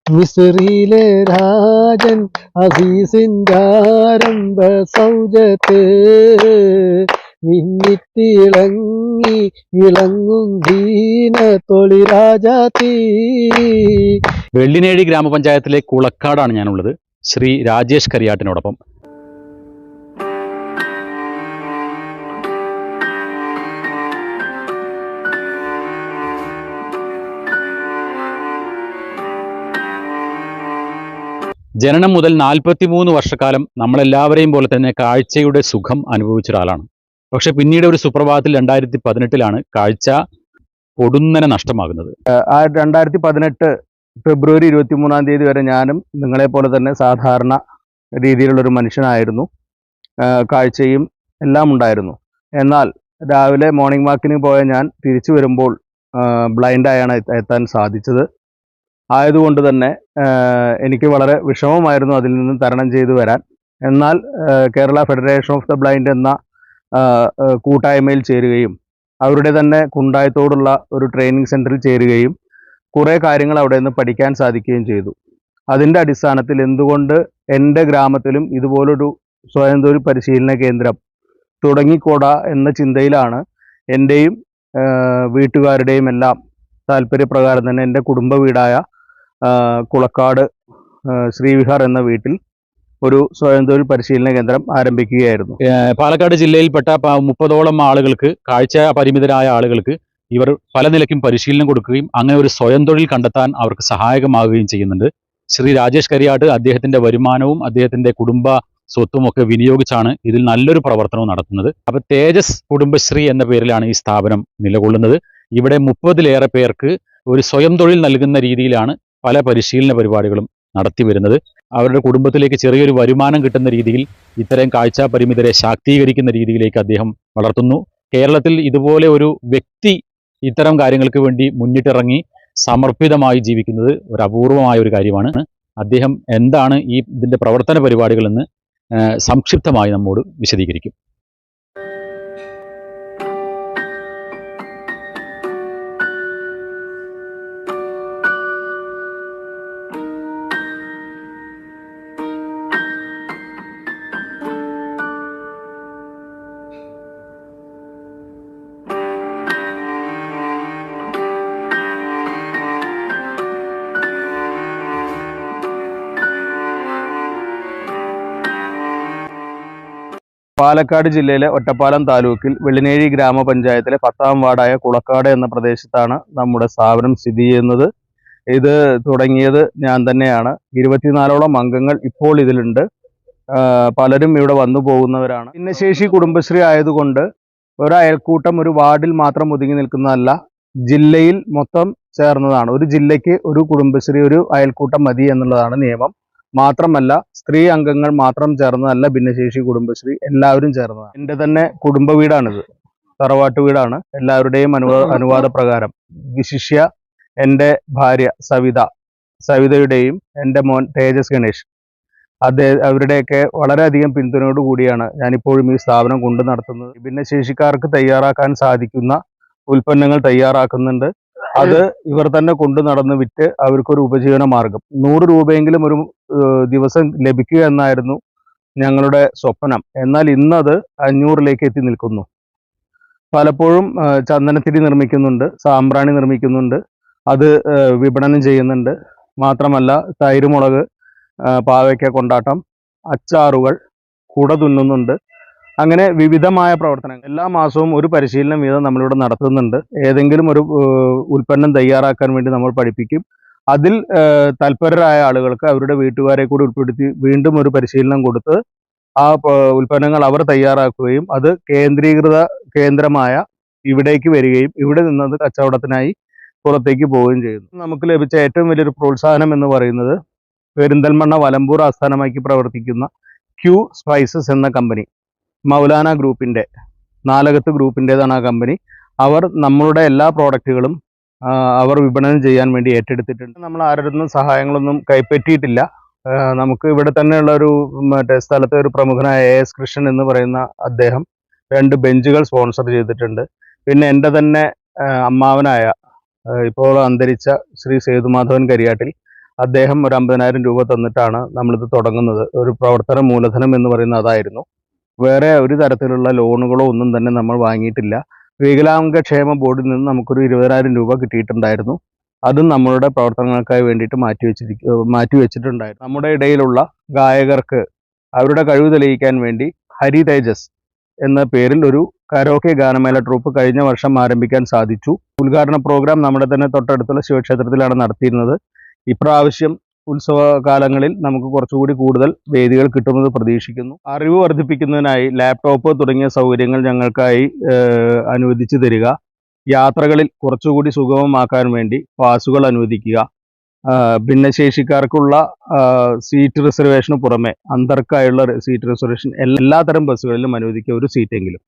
മിസ്രിയിലെ രാജൻ അസീസിൻ്റെ ആരംഭ സൗജത്ത് മിന്നിത്തിളങ്ങി ഇളങ്ങും ദീന തൊളിരാജാത്തി. വെള്ളിനേഴി ഗ്രാമപഞ്ചായത്തിലെ കുളക്കാടാണ് ഞാനുള്ളത്, ശ്രീ രാജേഷ് കരിയാട്ടിനോടൊപ്പം. ജനനം മുതൽ 43 വർഷക്കാലം നമ്മളെല്ലാവരെയും പോലെ തന്നെ കാഴ്ചയുടെ സുഖം അനുഭവിച്ച ഒരാളാണ്. പക്ഷെ പിന്നീട് ഒരു സുപ്രഭാതത്തിൽ 2018 കാഴ്ച പൊടുന്നനെ നഷ്ടമാകുന്നത്. ആ 2018 ഫെബ്രുവരി 23 വരെ ഞാനും നിങ്ങളെപ്പോലെ തന്നെ സാധാരണ രീതിയിലുള്ളൊരു മനുഷ്യനായിരുന്നു. കാഴ്ചയും എല്ലാം ഉണ്ടായിരുന്നു. എന്നാൽ രാവിലെ മോർണിംഗ് വാക്കിന് പോയ ഞാൻ തിരിച്ചു വരുമ്പോൾ ബ്ലൈൻഡായാണ് എത്താൻ സാധിച്ചത്. ആയതുകൊണ്ട് തന്നെ എനിക്ക് വളരെ വിഷമമായിരുന്നു അതിൽ നിന്ന് തരണം ചെയ്തു വരാൻ. എന്നാൽ Kerala federation of the blind എന്ന കൂട്ടായ്മയിൽ ചേരുകയും അവരുടെ തന്നെ കുണ്ടായത്തോടുള്ള ഒരു ട്രെയിനിങ് സെൻറ്ററിൽ ചേരുകയും കുറേ കാര്യങ്ങൾ അവിടെ നിന്ന് പഠിക്കാൻ സാധിക്കുകയും ചെയ്തു. അതിൻ്റെ അടിസ്ഥാനത്തിൽ എന്തുകൊണ്ട് എൻ്റെ ഗ്രാമത്തിലും ഇതുപോലൊരു സ്വയം തൊഴിൽ പരിശീലന കേന്ദ്രം തുടങ്ങിക്കൂടാ എന്ന ചിന്തയിലാണ് എൻ്റെയും വീട്ടുകാരുടെയും എല്ലാം താല്പര്യപ്രകാരം തന്നെ എൻ്റെ കുടുംബ വീടായ കുളക്കാട് ശ്രീവിഹാർ എന്ന വീട്ടിൽ ഒരു സ്വയം തൊഴിൽ പരിശീലന കേന്ദ്രം ആരംഭിക്കുകയായിരുന്നു. പാലക്കാട് ജില്ലയിൽപ്പെട്ട 30ഓളം ആളുകൾക്ക്, കാഴ്ച പരിമിതരായ ആളുകൾക്ക് ഇവർ പല നിലയ്ക്കും പരിശീലനം കൊടുക്കുകയും അങ്ങനെ ഒരു സ്വയം തൊഴിൽ കണ്ടെത്താൻ അവർക്ക് സഹായകമാവുകയും ചെയ്യുന്നുണ്ട്. ശ്രീ രാജേഷ് കരിയാട്ട് അദ്ദേഹത്തിന്റെ വരുമാനവും അദ്ദേഹത്തിന്റെ കുടുംബ സ്വത്തും ഒക്കെ വിനിയോഗിച്ചാണ് ഇതിൽ നല്ലൊരു പ്രവർത്തനവും നടത്തുന്നത്. അപ്പൊ തേജസ് കുടുംബശ്രീ എന്ന പേരിലാണ് ഈ സ്ഥാപനം നിലകൊള്ളുന്നത്. ഇവിടെ 30-ലേറെ പേർക്ക് ഒരു സ്വയം തൊഴിൽ നൽകുന്ന രീതിയിലാണ് പല പരിശീലന പരിപാടികളും നടത്തി വരുന്നത്. അവരുടെ കുടുംബത്തിലേക്ക് ചെറിയൊരു വരുമാനം കിട്ടുന്ന രീതിയിൽ ഇത്തരം കാഴ്ച പരിമിതരെ ശാക്തീകരിക്കുന്ന രീതിയിലേക്ക് അദ്ദേഹം വളർത്തുന്നു. കേരളത്തിൽ ഇതുപോലെ ഒരു വ്യക്തി ഇത്തരം കാര്യങ്ങൾക്ക് വേണ്ടി മുന്നിട്ടിറങ്ങി സമർപ്പിതമായി ജീവിക്കുന്നത് ഒരു അപൂർവമായ ഒരു കാര്യമാണ്. അദ്ദേഹം എന്താണ് ഇതിന്റെ പ്രവർത്തന പരിപാടികളെന്ന് സംക്ഷിപ്തമായി നമ്മോട് വിശദീകരിക്കും. പാലക്കാട് ജില്ലയിലെ ഒറ്റപ്പാലം താലൂക്കിൽ വെള്ളിനേഴി ഗ്രാമപഞ്ചായത്തിലെ 10ാം വാർഡായ കുളക്കാട് എന്ന പ്രദേശത്താണ് നമ്മുടെ സ്ഥാപനം സ്ഥിതി ചെയ്യുന്നത്. ഇത് തുടങ്ങിയത് ഞാൻ തന്നെയാണ്. 24ഓളം അംഗങ്ങൾ ഇപ്പോൾ ഇതിലുണ്ട്. പലരും ഇവിടെ വന്നു പോകുന്നവരാണ്. ഭിന്നശേഷി കുടുംബശ്രീ ആയതുകൊണ്ട് ഒരു അയൽക്കൂട്ടം ഒരു വാർഡിൽ മാത്രം ഒതുങ്ങി നിൽക്കുന്നതല്ല, ജില്ലയിൽ മൊത്തം ചേർന്നതാണ്. ഒരു ജില്ലയ്ക്ക് ഒരു കുടുംബശ്രീ, ഒരു അയൽക്കൂട്ടം മതി എന്നുള്ളതാണ് നിയമം. മാത്രമല്ല സ്ത്രീ അംഗങ്ങൾ മാത്രം ചേർന്നതല്ല ഭിന്നശേഷി കുടുംബശ്രീ, എല്ലാവരും ചേർന്നതാണ്. എൻ്റെ തന്നെ കുടുംബ വീടാണിത്, തറവാട്ട് വീടാണ്. എല്ലാവരുടെയും അനുവാദ പ്രകാരം, വിശിഷ്യ എൻ്റെ ഭാര്യ സവിതയുടെയും എൻ്റെ മോൻ തേജസ് ഗണേഷ്, അവരുടെയൊക്കെ വളരെയധികം പിന്തുണയോട് കൂടിയാണ് ഞാനിപ്പോഴും ഈ സ്ഥാപനം കൊണ്ടു നടത്തുന്നത്. ഭിന്നശേഷിക്കാർക്ക് തയ്യാറാക്കാൻ സാധിക്കുന്ന ഉൽപ്പന്നങ്ങൾ തയ്യാറാക്കുന്നുണ്ട്. അത് ഇവർ തന്നെ കൊണ്ടു നടന്ന് വിറ്റ് അവർക്കൊരു ഉപജീവന മാർഗം 100 രൂപയെങ്കിലും ഒരു ദിവസം ലഭിക്കുക എന്നായിരുന്നു ഞങ്ങളുടെ സ്വപ്നം. എന്നാൽ ഇന്നത് 500ലേക്ക് എത്തി നിൽക്കുന്നു. പലപ്പോഴും ചന്ദനത്തിരി നിർമ്മിക്കുന്നുണ്ട്, സാമ്പ്രാണി നിർമ്മിക്കുന്നുണ്ട്, അത് വിപണനം ചെയ്യുന്നുണ്ട്. മാത്രമല്ല തൈരുമുളക്, പാവയ്ക്ക കൊണ്ടാട്ടം, അച്ചാറുകൾ, കുട തുന്നുന്നുണ്ട്. അങ്ങനെ വിവിധമായ പ്രവർത്തനങ്ങൾ. എല്ലാ മാസവും ഒരു പരിശീലനം വീതം നമ്മളിവിടെ നടത്തുന്നുണ്ട്. ഏതെങ്കിലും ഒരു ഉൽപ്പന്നം തയ്യാറാക്കാൻ വേണ്ടി നമ്മൾ പഠിപ്പിക്കും. അതിൽ തൽപരരായ ആളുകൾക്ക് അവരുടെ വീട്ടുകാരെ കൂടി ഉൾപ്പെടുത്തി വീണ്ടും ഒരു പരിശീലനം കൊടുത്ത് ആ ഉൽപ്പന്നങ്ങൾ അവർ തയ്യാറാക്കുകയും അത് കേന്ദ്രീകൃത കേന്ദ്രമായ ഇവിടേക്ക് വരികയും ഇവിടെ നിന്നത് കച്ചവടത്തിനായി പുറത്തേക്ക് പോവുകയും ചെയ്യുന്നു. നമുക്ക് ലഭിച്ച ഏറ്റവും വലിയൊരു പ്രോത്സാഹനം എന്ന് പറയുന്നത് പെരിന്തൽമണ്ണ വലമ്പൂർ ആസ്ഥാനമാക്കി പ്രവർത്തിക്കുന്ന ക്യൂ സ്പൈസസ് എന്ന കമ്പനി, മൗലാന ഗ്രൂപ്പിൻ്റെ, നാലകത്ത് ഗ്രൂപ്പിൻ്റെതാണ് ആ കമ്പനി. അവർ നമ്മളുടെ എല്ലാ പ്രോഡക്റ്റുകളും അവർ വിപണനം ചെയ്യാൻ വേണ്ടി ഏറ്റെടുത്തിട്ടുണ്ട്. നമ്മൾ ആരുടെ സഹായങ്ങളൊന്നും കൈപ്പറ്റിയിട്ടില്ല. നമുക്ക് ഇവിടെ തന്നെയുള്ള ഒരു സ്ഥലത്തെ ഒരു പ്രമുഖനായ AS കൃഷ്ണൻ എന്ന് പറയുന്ന അദ്ദേഹം 2 ബെഞ്ചുകൾ സ്പോൺസർ ചെയ്തിട്ടുണ്ട്. പിന്നെ എൻ്റെ തന്നെ അമ്മാവനായ ഇപ്പോൾ അന്തരിച്ച ശ്രീ സേതുമാധവൻ കരിയാട്ടിൽ, അദ്ദേഹം ഒരു 50,000 രൂപ തന്നിട്ടാണ് നമ്മളിത് തുടങ്ങുന്നത്. ഒരു പ്രവർത്തന മൂലധനം എന്ന് പറയുന്നത് അതായിരുന്നു. വേറെ ഒരു തരത്തിലുള്ള ലോണുകളോ ഒന്നും തന്നെ നമ്മൾ വാങ്ങിയിട്ടില്ല. വികലാംഗ ക്ഷേമ ബോർഡിൽ നിന്ന് നമുക്കൊരു 20,000 രൂപ കിട്ടിയിട്ടുണ്ടായിരുന്നു. അതും നമ്മളുടെ പ്രവർത്തനങ്ങൾക്കായി വേണ്ടിയിട്ട് മാറ്റിവെച്ചിട്ടുണ്ടായിരുന്നു. നമ്മുടെ ഇടയിലുള്ള ഗായകർക്ക് അവരുടെ കഴിവ് തെളിയിക്കാൻ വേണ്ടി ഹരി തേജസ് എന്ന പേരിൽ ഒരു കരോക്കെ ഗാനമേള ട്രൂപ്പ് കഴിഞ്ഞ വർഷം ആരംഭിക്കാൻ സാധിച്ചു. ഉദ്ഘാടന പ്രോഗ്രാം നമ്മുടെ തന്നെ തൊട്ടടുത്തുള്ള ശിവക്ഷേത്രത്തിലാണ് നടത്തിയിരുന്നത്. ഇപ്രാവശ്യം ഉത്സവകാലങ്ങളിൽ നമുക്ക് കുറച്ചുകൂടി കൂടുതൽ വേദികൾ കിട്ടുമെന്ന് പ്രതീക്ഷിക്കുന്നു. അറിവ് വർദ്ധിപ്പിക്കുന്നതിനായി ലാപ്ടോപ്പ് തുടങ്ങിയ സൗകര്യങ്ങൾ ഞങ്ങൾക്കായി അനുവദിച്ചു തരിക. യാത്രകളിൽ കുറച്ചുകൂടി സുഗമമാക്കാൻ വേണ്ടി പാസുകൾ അനുവദിക്കുക. ഭിന്നശേഷിക്കാർക്കുള്ള സീറ്റ് റിസർവേഷന് പുറമെ അന്തർക്കായുള്ള സീറ്റ് റിസർവേഷൻ എല്ലാത്തരം ബസ്സുകളിലും അനുവദിക്കുക, ഒരു സീറ്റെങ്കിലും.